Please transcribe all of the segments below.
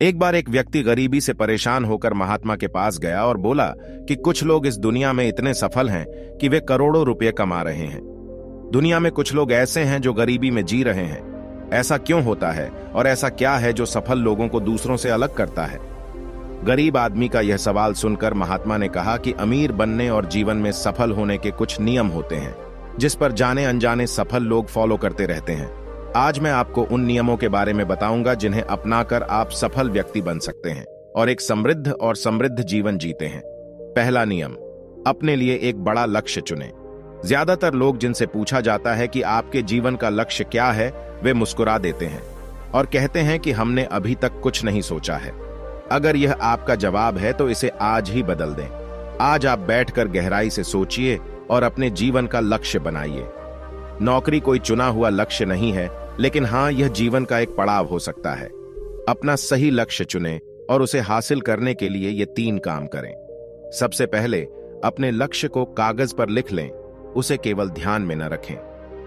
एक बार एक व्यक्ति गरीबी से परेशान होकर महात्मा के पास गया और बोला कि कुछ लोग इस दुनिया में इतने सफल हैं कि वे करोड़ों रुपए कमा रहे हैं। दुनिया में कुछ लोग ऐसे हैं जो गरीबी में जी रहे हैं। ऐसा क्यों होता है और ऐसा क्या है जो सफल लोगों को दूसरों से अलग करता है? गरीब आदमी का यह सवाल सुनकर महात्मा ने कहा कि अमीर बनने और जीवन में सफल होने के कुछ नियम होते हैं जिस पर जाने अनजाने सफल लोग फॉलो करते रहते हैं। आज मैं आपको उन नियमों के बारे में बताऊंगा जिन्हें अपनाकर आप सफल व्यक्ति बन सकते हैं और एक समृद्ध जीवन जीते हैं। पहला नियम, अपने लिए एक बड़ा लक्ष्य चुनें। ज्यादातर लोग जिनसे पूछा जाता है कि आपके जीवन का लक्ष्य क्या है, वे मुस्कुरा देते हैं और कहते हैं कि हमने अभी तक कुछ नहीं सोचा है। अगर यह आपका जवाब है तो इसे आज ही बदल दें। आज आप बैठकर गहराई से सोचिए और अपने जीवन का लक्ष्य बनाइए। नौकरी कोई चुना हुआ लक्ष्य नहीं है, लेकिन हाँ, यह जीवन का एक पड़ाव हो सकता है। अपना सही लक्ष्य चुनें और उसे हासिल करने के लिए ये 3 काम करें। सबसे पहले अपने लक्ष्य को कागज पर लिख लें, उसे केवल ध्यान में न रखें।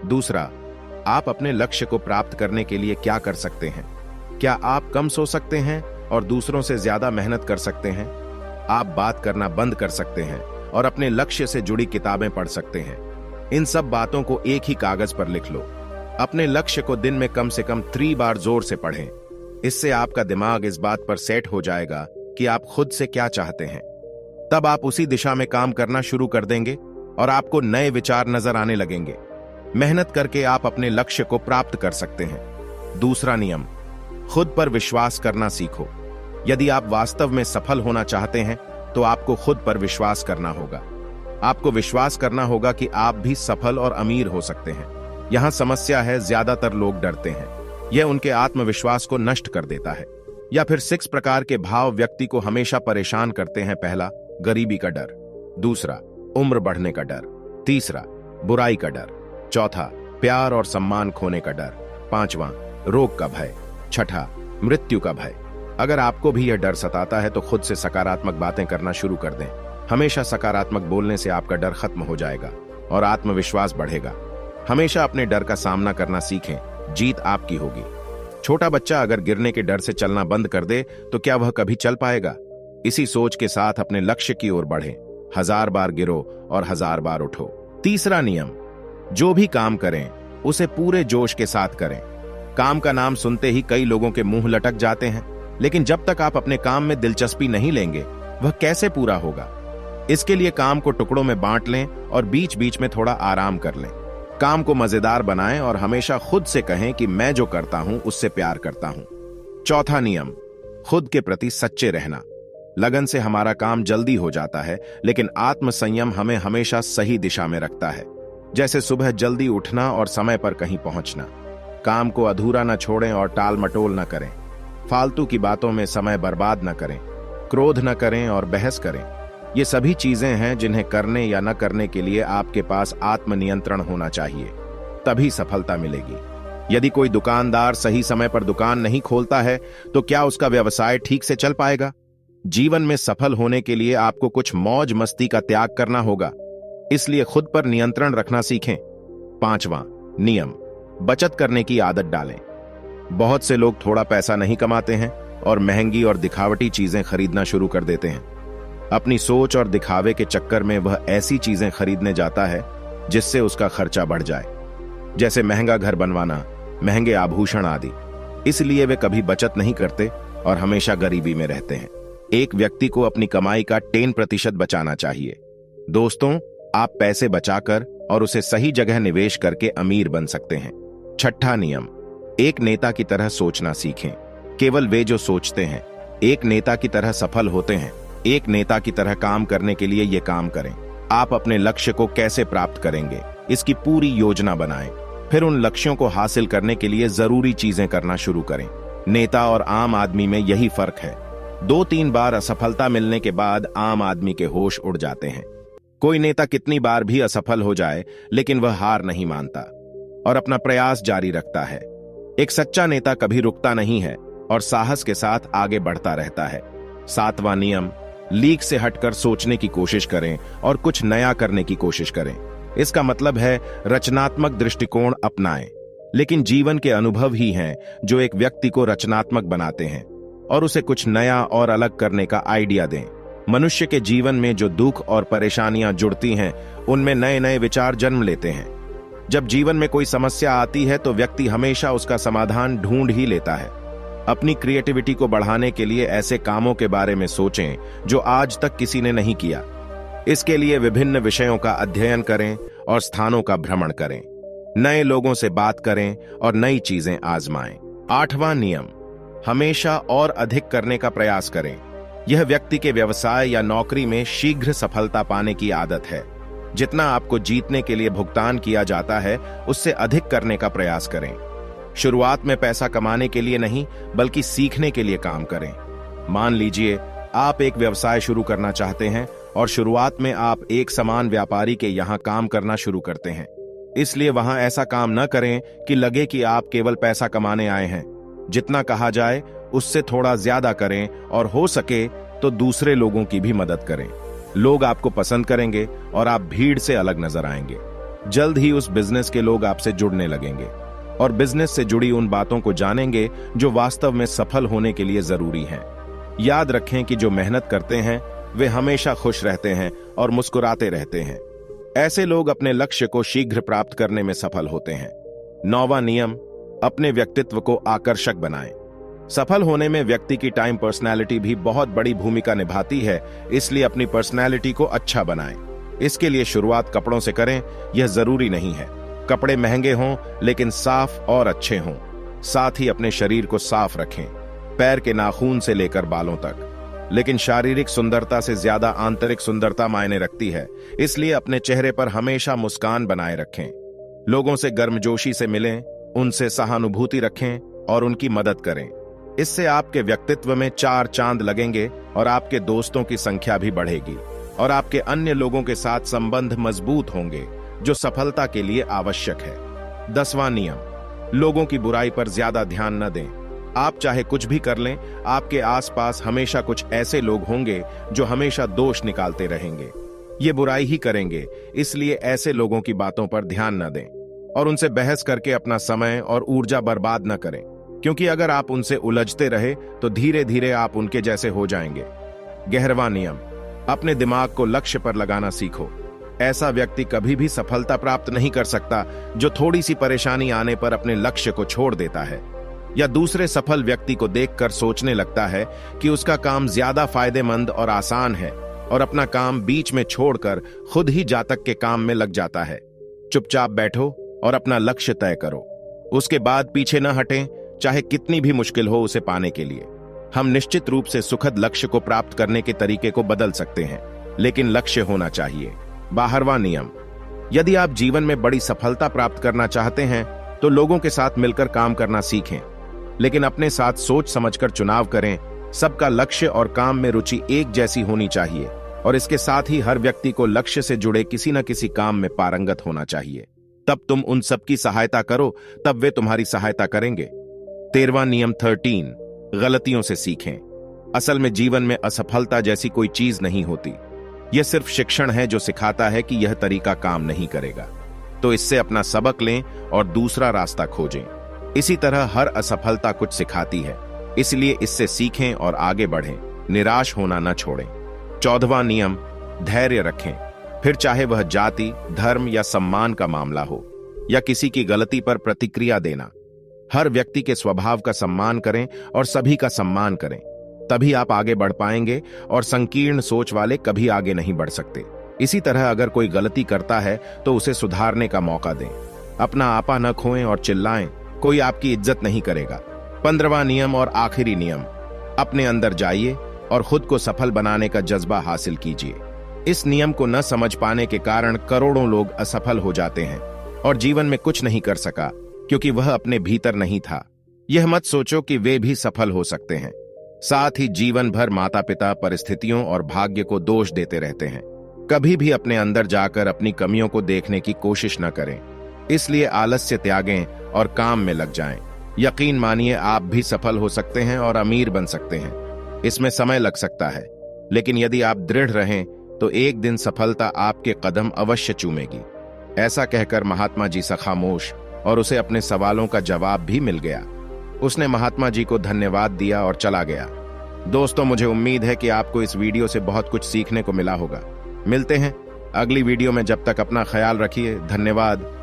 दूसरा, आप अपने लक्ष्य को प्राप्त करने के लिए क्या कर सकते हैं? क्या आप कम सो सकते हैं और दूसरों से ज्यादा मेहनत कर सकते हैं? आप बात करना बंद कर सकते हैं और अपने लक्ष्य से जुड़ी किताबें पढ़ सकते हैं। इन सब बातों को एक ही कागज पर लिख लो। अपने लक्ष्य को दिन में कम से कम 3 बार जोर से पढ़ें। इससे आपका दिमाग इस बात पर सेट हो जाएगा कि आप खुद से क्या चाहते हैं। तब आप उसी दिशा में काम करना शुरू कर देंगे और आपको नए विचार नजर आने लगेंगे। मेहनत करके आप अपने लक्ष्य को प्राप्त कर सकते हैं। दूसरा नियम, खुद पर विश्वास करना सीखो। यदि आप वास्तव में सफल होना चाहते हैं तो आपको खुद पर विश्वास करना होगा। आपको विश्वास करना होगा कि आप भी सफल और अमीर हो सकते हैं। यहां समस्या है, ज्यादातर लोग डरते हैं। यह उनके आत्मविश्वास को नष्ट कर देता है। या फिर 6 प्रकार के भाव व्यक्ति को हमेशा परेशान करते हैं। पहला, गरीबी का डर। दूसरा, उम्र बढ़ने का डर। तीसरा, बुराई का डर। चौथा, प्यार और सम्मान खोने का डर। 5वां, रोग का भय। 6ठा, मृत्यु का भय। अगर आपको भी यह डर सताता है तो खुद से सकारात्मक बातें करना शुरू कर दें। हमेशा सकारात्मक बोलने से आपका डर खत्म हो जाएगा और आत्मविश्वास बढ़ेगा। हमेशा अपने डर का सामना करना सीखें, जीत आपकी होगी। छोटा बच्चा अगर गिरने के डर से चलना बंद कर दे तो क्या वह कभी चल पाएगा? इसी सोच के साथ अपने लक्ष्य की ओर बढ़ें। 1000 बार गिरो और 1000 बार उठो। तीसरा नियम, जो भी काम करें उसे पूरे जोश के साथ करें। काम का नाम सुनते ही कई लोगों के मुंह लटक जाते हैं, लेकिन जब तक आप अपने काम में दिलचस्पी नहीं लेंगे वह कैसे पूरा होगा? इसके लिए काम को टुकड़ों में बांट लें और बीच बीच में थोड़ा आराम कर लें। काम को मजेदार बनाएं और हमेशा खुद से कहें कि मैं जो करता हूं उससे प्यार करता हूं। चौथा नियम, खुद के प्रति सच्चे रहना। लगन से हमारा काम जल्दी हो जाता है, लेकिन आत्मसंयम हमें हमेशा सही दिशा में रखता है। जैसे सुबह जल्दी उठना और समय पर कहीं पहुंचना। काम को अधूरा न छोड़ें और टाल मटोल न करें। फालतू की बातों में समय बर्बाद न करें। क्रोध न करें और बहस करें। ये सभी चीजें हैं जिन्हें करने या न करने के लिए आपके पास आत्मनियंत्रण होना चाहिए, तभी सफलता मिलेगी। यदि कोई दुकानदार सही समय पर दुकान नहीं खोलता है तो क्या उसका व्यवसाय ठीक से चल पाएगा? जीवन में सफल होने के लिए आपको कुछ मौज मस्ती का त्याग करना होगा, इसलिए खुद पर नियंत्रण रखना सीखें। 5वां नियम, बचत करने की आदत डालें। बहुत से लोग थोड़ा पैसा नहीं कमाते हैं और महंगी और दिखावटी चीजें खरीदना शुरू कर देते हैं। अपनी सोच और दिखावे के चक्कर में वह ऐसी चीजें खरीदने जाता है जिससे उसका खर्चा बढ़ जाए, जैसे महंगा घर बनवाना, महंगे आभूषण आदि। इसलिए वे कभी बचत नहीं करते और हमेशा गरीबी में रहते हैं। एक व्यक्ति को अपनी कमाई का 10% बचाना चाहिए। दोस्तों, आप पैसे बचाकर और उसे सही जगह निवेश करके अमीर बन सकते हैं। 6ठा नियम, एक नेता की तरह सोचना सीखें। केवल वे जो सोचते हैं एक नेता की तरह सफल होते हैं। एक नेता की तरह काम करने के लिए ये काम करें। आप अपने लक्ष्य को कैसे प्राप्त करेंगे, इसकी पूरी योजना बनाएं। फिर उन लक्ष्यों को हासिल करने के लिए जरूरी चीजें करना शुरू करें। नेता और आम आदमी में यही फर्क है। 2-3 बार असफलता मिलने के बाद आम आदमी के होश उड़ जाते हैं। कोई नेता कितनी बार भी असफल हो जाए, लेकिन वह हार नहीं मानता और अपना प्रयास जारी रखता है। एक सच्चा नेता कभी रुकता नहीं है और साहस के साथ आगे बढ़ता रहता है। 7वां नियम, लीक से हटकर सोचने की कोशिश करें और कुछ नया करने की कोशिश करें। इसका मतलब है रचनात्मक दृष्टिकोण अपनाएं। लेकिन जीवन के अनुभव ही हैं जो एक व्यक्ति को रचनात्मक बनाते हैं और उसे कुछ नया और अलग करने का आइडिया दें। मनुष्य के जीवन में जो दुख और परेशानियां जुड़ती हैं, उनमें नए नए विचार जन्म लेते हैं। जब जीवन में कोई समस्या आती है तो व्यक्ति हमेशा उसका समाधान ढूंढ ही लेता है। अपनी क्रिएटिविटी को बढ़ाने के लिए ऐसे कामों के बारे में सोचें जो आज तक किसी ने नहीं किया। इसके लिए विभिन्न विषयों का अध्ययन करें और स्थानों का भ्रमण करें। नए लोगों से बात करें और नई चीजें आजमाएं। 8वां नियम, हमेशा और अधिक करने का प्रयास करें। यह व्यक्ति के व्यवसाय या नौकरी में शीघ्र सफलता पाने की आदत है। जितना आपको जीतने के लिए भुगतान किया जाता है, उससे अधिक करने का प्रयास करें। शुरुआत में पैसा कमाने के लिए नहीं, बल्कि सीखने के लिए काम करें। मान लीजिए आप एक व्यवसाय शुरू करना चाहते हैं और शुरुआत में आप एक समान व्यापारी के यहां काम करना शुरू करते हैं। इसलिए वहां ऐसा काम न करें कि लगे कि आप केवल पैसा कमाने आए हैं। जितना कहा जाए उससे थोड़ा ज्यादा करें और हो सके तो दूसरे लोगों की भी मदद करें। लोग आपको पसंद करेंगे और आप भीड़ से अलग नजर आएंगे। जल्द ही उस बिजनेस के लोग आपसे जुड़ने लगेंगे और बिजनेस से जुड़ी उन बातों को जानेंगे जो वास्तव में सफल होने के लिए जरूरी हैं। याद रखें कि जो मेहनत करते हैं वे हमेशा खुश रहते हैं और मुस्कुराते रहते हैं। ऐसे लोग अपने लक्ष्य को शीघ्र प्राप्त करने में सफल होते हैं। 9वां नियम, अपने व्यक्तित्व को आकर्षक बनाएं। सफल होने में व्यक्ति की टाइम पर्सनैलिटी भी बहुत बड़ी भूमिका निभाती है, इसलिए अपनी पर्सनैलिटी को अच्छा बनाएं। इसके लिए शुरुआत कपड़ों से करें। यह जरूरी नहीं है कपड़े महंगे हों, लेकिन साफ और अच्छे हों। साथ ही अपने शरीर को साफ रखें, पैर के नाखून से लेकर बालों तक। लेकिन शारीरिक सुंदरता से ज्यादा आंतरिक सुंदरता मायने रखती है, इसलिए अपने चेहरे पर हमेशा मुस्कान बनाए रखें। लोगों से गर्मजोशी से मिलें, उनसे सहानुभूति रखें और उनकी मदद करें। इससे आपके व्यक्तित्व में 4 चांद लगेंगे और आपके दोस्तों की संख्या भी बढ़ेगी और आपके अन्य लोगों के साथ संबंध मजबूत होंगे, जो सफलता के लिए आवश्यक है। 10वां नियम, लोगों की बुराई पर ज्यादा ध्यान न दें। आप चाहे कुछ भी कर लें, आपके आसपास हमेशा कुछ ऐसे लोग होंगे जो हमेशा दोष निकालते रहेंगे। ये बुराई ही करेंगे, इसलिए ऐसे लोगों की बातों पर ध्यान न दें और उनसे बहस करके अपना समय और ऊर्जा बर्बाद न करें, क्योंकि अगर आप उनसे उलझते रहे तो धीरे धीरे आप उनके जैसे हो जाएंगे। 11वां नियम, अपने दिमाग को लक्ष्य पर लगाना सीखो। ऐसा व्यक्ति कभी भी सफलता प्राप्त नहीं कर सकता जो थोड़ी सी परेशानी आने पर अपने लक्ष्य को छोड़ देता है या दूसरे सफल व्यक्ति को देखकर सोचने लगता है कि उसका काम ज्यादा फायदेमंद और आसान है और अपना काम बीच में छोड़कर खुद ही जातक के काम में लग जाता है। चुपचाप बैठो और अपना लक्ष्य तय करो, उसके बाद पीछे न हटें, चाहे कितनी भी मुश्किल हो उसे पाने के लिए। हम निश्चित रूप से सुखद लक्ष्य को प्राप्त करने के तरीके को बदल सकते हैं, लेकिन लक्ष्य होना चाहिए। 12वां नियम, यदि आप जीवन में बड़ी सफलता प्राप्त करना चाहते हैं तो लोगों के साथ मिलकर काम करना सीखें, लेकिन अपने साथ सोच समझकर चुनाव करें। सबका लक्ष्य और काम में रुचि एक जैसी होनी चाहिए और इसके साथ ही हर व्यक्ति को लक्ष्य से जुड़े किसी न किसी काम में पारंगत होना चाहिए। तब तुम उन सबकी सहायता करो, तब वे तुम्हारी सहायता करेंगे। 13वां नियम 13, गलतियों से सीखें। असल में जीवन में असफलता जैसी कोई चीज नहीं होती। यह सिर्फ शिक्षण है जो सिखाता है कि यह तरीका काम नहीं करेगा, तो इससे अपना सबक लें और दूसरा रास्ता खोजें। इसी तरह हर असफलता कुछ सिखाती है, इसलिए इससे सीखें और आगे बढ़ें, निराश होना न छोड़ें। 14वां नियम, धैर्य रखें। फिर चाहे वह जाति, धर्म या सम्मान का मामला हो या किसी की गलती पर प्रतिक्रिया देना, हर व्यक्ति के स्वभाव का सम्मान करें और सभी का सम्मान करें। तभी आप आगे बढ़ पाएंगे और संकीर्ण सोच वाले कभी आगे नहीं बढ़ सकते। इसी तरह अगर कोई गलती करता है तो उसे सुधारने का मौका दें। अपना आपा न खोएं और चिल्लाएं, कोई आपकी इज्जत नहीं करेगा। 15वां नियम और आखिरी नियम, अपने अंदर जाइए और खुद को सफल बनाने का जज्बा हासिल कीजिए। इस नियम को न समझ पाने के कारण करोड़ों लोग असफल हो जाते हैं और जीवन में कुछ नहीं कर सका, क्योंकि वह अपने भीतर नहीं था। यह मत सोचो कि वे भी सफल हो सकते हैं। साथ ही जीवन भर माता पिता, परिस्थितियों और भाग्य को दोष देते रहते हैं। कभी भी अपने अंदर जाकर अपनी कमियों को देखने की कोशिश न करें। इसलिए आलस्य त्यागें और काम में लग जाएं। यकीन मानिए, आप भी सफल हो सकते हैं और अमीर बन सकते हैं। इसमें समय लग सकता है, लेकिन यदि आप दृढ़ रहें तो एक दिन सफलता आपके कदम अवश्य चूमेगी। ऐसा कहकर महात्मा जी सा खामोश और उसे अपने सवालों का जवाब भी मिल गया। उसने महात्मा जी को धन्यवाद दिया और चला गया। दोस्तों, मुझे उम्मीद है कि आपको इस वीडियो से बहुत कुछ सीखने को मिला होगा। मिलते हैं अगली वीडियो में, जब तक अपना ख्याल रखिए। धन्यवाद।